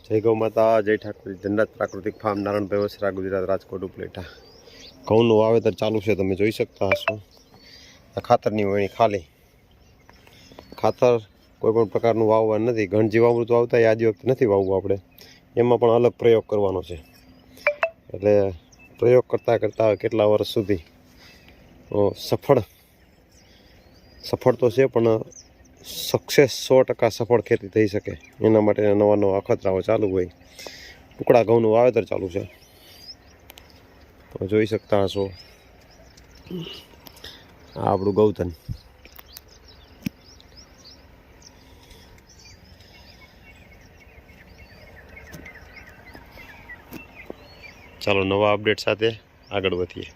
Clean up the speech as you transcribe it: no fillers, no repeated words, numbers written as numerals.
જય ગૌ માતા, જય ઠાકોર, જન્નત પ્રાકૃતિક ફાર્મ, નારાયણભાઈ વસરા, ગુજરાત, રાજકોટ ઉપલેટા. ઘઉંનું વાવેતર ચાલુ છે, તમે જોઈ શકતા હશો. આ ખાતરની વણી ખાલી. ખાતર કોઈ પણ પ્રકારનું વાવવા નથી. ઘણ જીવામૃત વાવતા આજ વખતે નથી વાવવું આપણે. એમાં પણ અલગ પ્રયોગ કરવાનો છે. એટલે પ્રયોગ કરતાં કેટલા વર્ષ સુધી સફળ તો છે, પણ સક્સેસ 100% સફળ ખેતી થઈ શકે એના માટે નવા નવા અખતરાઓ ચાલુ હોય. ટુકડા ઘઉંનું વાવેતર ચાલુ છે, તમે જોઈ શકતા હશો. આ આપણું ગૌતન. ચાલો નવા અપડેટ સાથે આગળ વધીએ.